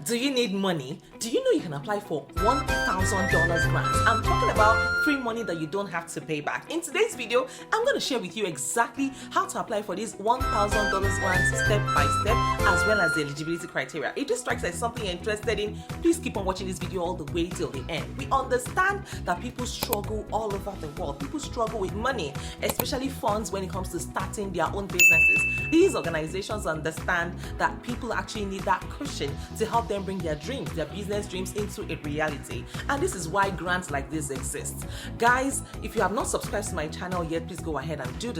Do you need money? Do you know you can apply for $1,000 grants? I'm talking about free money that you don't have to pay back. In today's video, I'm going to share with you exactly how to apply for these $1,000 grants step by step, as well as the eligibility criteria. If this strikes as something you're interested in, please keep on watching this video all the way till the end. We understand that people struggle all over the world. People struggle with money, especially funds when it comes to starting their own businesses. These organizations understand that people actually need that cushion to help them bring their dreams, their business dreams into a reality. And this is why grants like this exist. Guys, if you have not subscribed to my channel yet, please go ahead and do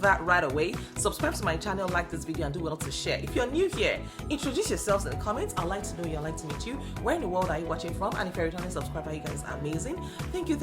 that right away. Subscribe to my channel, like this video, and do well to share. If you're new here, introduce yourselves in the comments. I'd like to know you, I'd like to meet you. Where in the world are you watching from? And if you're a returning subscriber, you guys are amazing. Thank you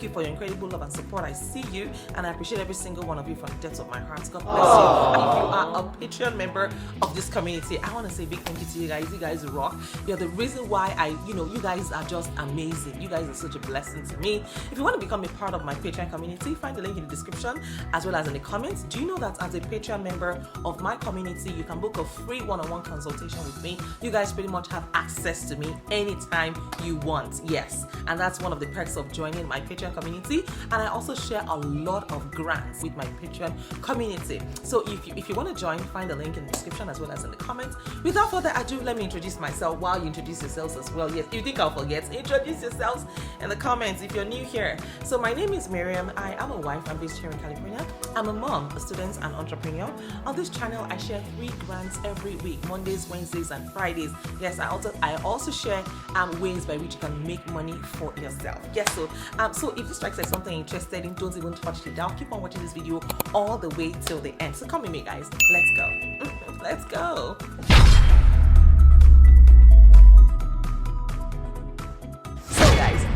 for your incredible love and support. I see you, and I appreciate every single one of you from the depths of my heart. God bless you. And if you are a Patreon member of this community, I want to say a big thank you to you guys. You guys rock. You're the reason why you guys are just amazing. You guys are such a blessing to me. If you want to become a part of my Patreon community, find the link in the description as well as in the comments. Do you know that as a Patreon member of my community, you can book a free one-on-one consultation with me? You guys pretty much have access to me anytime you want. Yes, and that's one of the perks of joining my Patreon community. And I also share a lot of grants with my Patreon community. So if you want to join, find the link in the description as well as in the comments. Without further ado, let me introduce myself while you introduce yourselves as well. Yes, you think I'll forget? Introduce yourselves in the comments if you're new here. So my name is Miriam. I am a wife. I'm based here in California. I'm a mom, a student, and entrepreneur. On this channel, I share 3 grants every week: Mondays, Wednesdays, and Fridays. Yes, I also share ways by which you can make money for yourself. Yes, so if this strikes like something you're interested in, don't even touch it down. Keep on watching this video all the way till the end. So come with me, guys. Let's go. Let's go.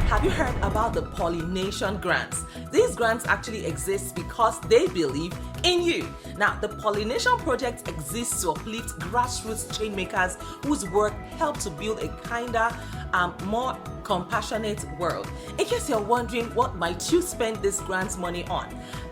Have you heard about the Pollination grants? These grants actually exist because they believe in you. Now, the Pollination project exists to uplift grassroots chain makers whose work help to build a kinder, more compassionate world. In case you're wondering, what might you spend this grants money on?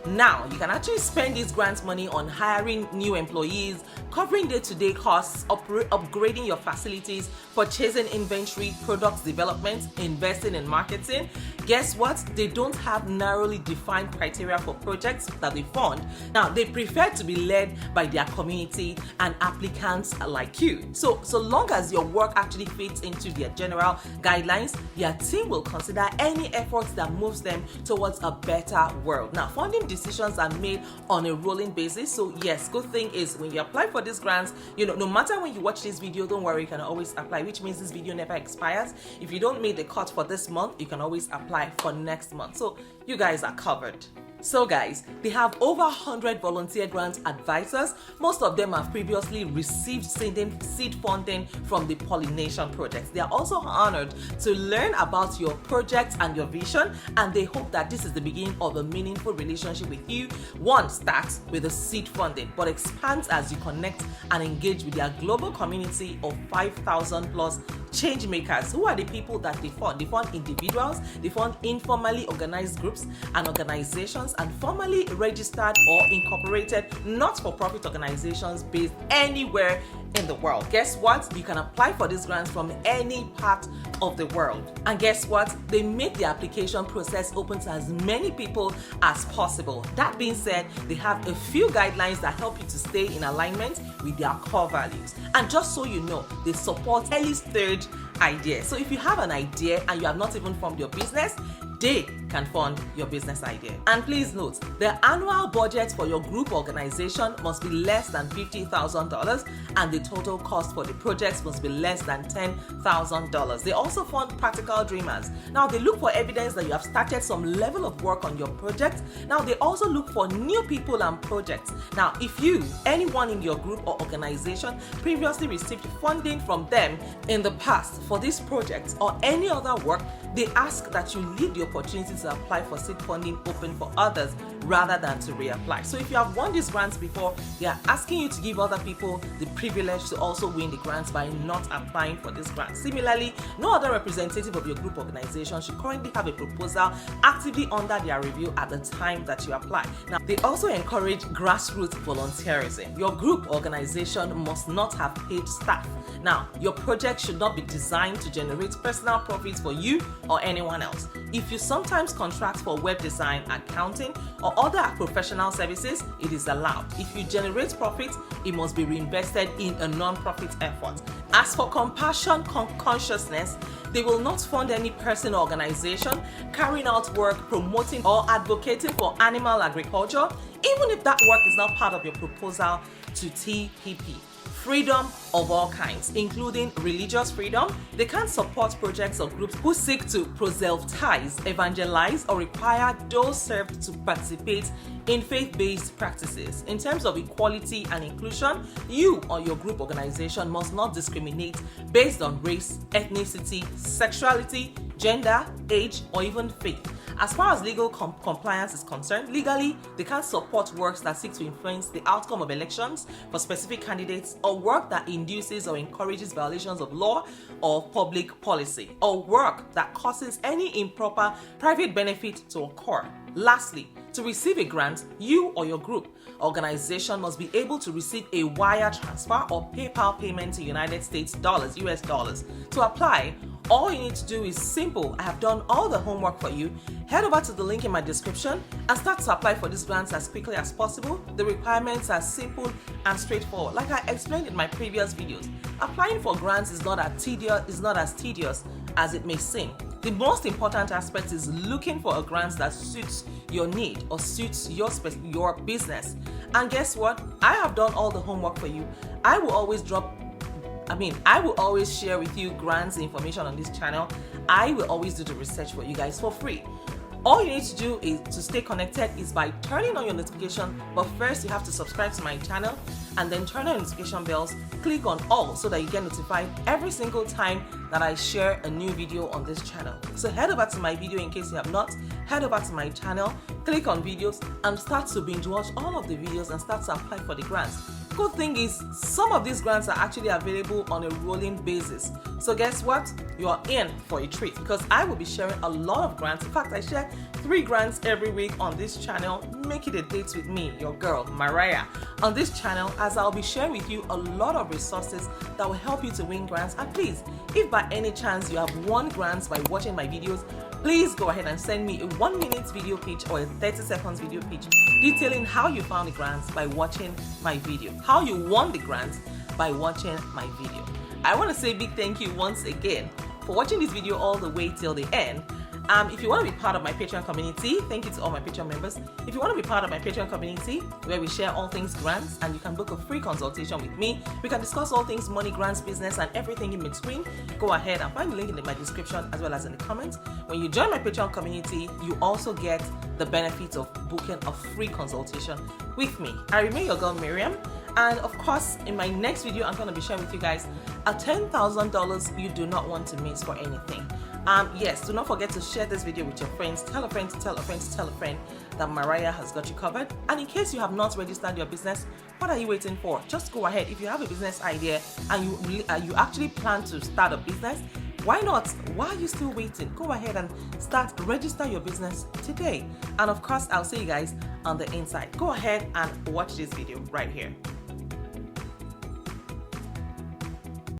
Now, you can actually spend this grants money on hiring new employees, covering day-to-day costs, upgrading your facilities, purchasing inventory, product development, investing in marketing. Guess what? They don't have narrowly defined criteria for projects that they fund. Now, they prefer to be led by their community and applicants like you. So long as your work actually fits into their general guidelines, their team will consider any efforts that moves them towards a better world. Now, funding decisions are made on a rolling basis. So yes, good thing is when you apply for these grants, no matter when you watch this video, don't worry, you can always apply, which means this video never expires. If you don't make the cut for this month, you can always apply for next month. So you guys are covered. So guys, they have over 100 volunteer grant advisors. Most of them have previously received seed funding from the Pollination project. They are also honored to learn about your project and your vision, and they hope that this is the beginning of a meaningful relationship with you. One starts with the seed funding, but expands as you connect and engage with their global community of 5,000 plus change makers. Who are the people that they fund? They fund individuals, they fund informally organized groups and organizations, and formally registered or incorporated not-for-profit organizations based anywhere in the world. Guess what? You can apply for these grants from any part of the world. And guess what? They make the application process open to as many people as possible. That being said, they have a few guidelines that help you to stay in alignment with their core values. And just so you know, they support early stage ideas. So if you have an idea and you have not even formed your business, they can fund your business idea. And please note, the annual budget for your group organization must be less than $50,000, and the total cost for the projects must be less than $10,000. They also fund practical dreamers. Now, they look for evidence that you have started some level of work on your project. Now, they also look for new people and projects. Now, if anyone in your group or organization previously received funding from them in the past, for this project or any other work, they ask that you leave the opportunity to apply for seed funding open for others rather than to reapply. So if you have won these grants before, they are asking you to give other people the privilege to also win the grants by not applying for this grant. Similarly, no other representative of your group organization should currently have a proposal actively under their review at the time that you apply. Now, they also encourage grassroots volunteerism. Your group organization must not have paid staff. Now, your project should not be designed to generate personal profits for you or anyone else. If you sometimes contract for web design, accounting, or other professional services, it is allowed. If you generate profit, it must be reinvested in a non-profit effort. As for compassion consciousness, they will not fund any person or organization carrying out work promoting or advocating for animal agriculture, even if that work is not part of your proposal to TPP. Freedom of all kinds, including religious freedom. They can't support projects or groups who seek to proselytize, evangelize, or require those served to participate in faith-based practices. In terms of equality and inclusion, you or your group organization must not discriminate based on race, ethnicity, sexuality, gender, age, or even faith. As far as legal compliance is concerned, legally, they can't support works that seek to influence the outcome of elections for specific candidates, or work that induces or encourages violations of law or public policy, or work that causes any improper private benefit to occur. Lastly, to receive a grant, you or your group organization must be able to receive a wire transfer or PayPal payment to United States dollars, US dollars. To apply, all you need to do is simple. I have done all the homework for you. Head over to the link in my description and start to apply for these grants as quickly as possible. The requirements are simple and straightforward. Like I explained in my previous videos, applying for grants is not as tedious as it may seem. The most important aspect is looking for a grant that suits your need or suits your business. And guess what? I have done all the homework for you. I will always share with you grants information on this channel. I will always do the research for you guys for free. All you need to do is to stay connected is by turning on your notification, but first you have to subscribe to my channel and then turn on notification bells, click on all so that you get notified every single time that I share a new video on this channel. So head over to my video in case you have not, head over to my channel, click on videos and start to binge watch all of the videos and start to apply for the grants. Good thing is, some of these grants are actually available on a rolling basis. So guess what? You're in for a treat because I will be sharing a lot of grants. In fact, I share 3 grants every week on this channel. Make it a date with me, your girl, Mariah, on this channel, as I'll be sharing with you a lot of resources that will help you to win grants. And please, if by any chance you have won grants by watching my videos, please go ahead and send me a 1-minute video pitch or a 30-second video pitch detailing how you found the grants by watching my video, how you won the grants by watching my video. I want to say a big thank you once again for watching this video all the way till the end. If you want to be part of my Patreon community, thank you to all my Patreon members. If you want to be part of my Patreon community, where we share all things grants and you can book a free consultation with me, we can discuss all things money, grants, business, and everything in between, go ahead and find the link in my description as well as in the comments. When you join my Patreon community, you also get the benefit of booking a free consultation with me. I remain your girl, Miriam. And of course, in my next video, I'm going to be sharing with you guys a $10,000 you do not want to miss for anything. Yes, do not forget to share this video with your friends. Tell a friend to tell a friend to tell a friend that Mariah has got you covered. And in case you have not registered your business, what are you waiting for? Just go ahead. If you have a business idea and you actually plan to start a business, why not? Why are you still waiting? Go ahead and register your business today. And of course, I'll see you guys on the inside. Go ahead and watch this video right here.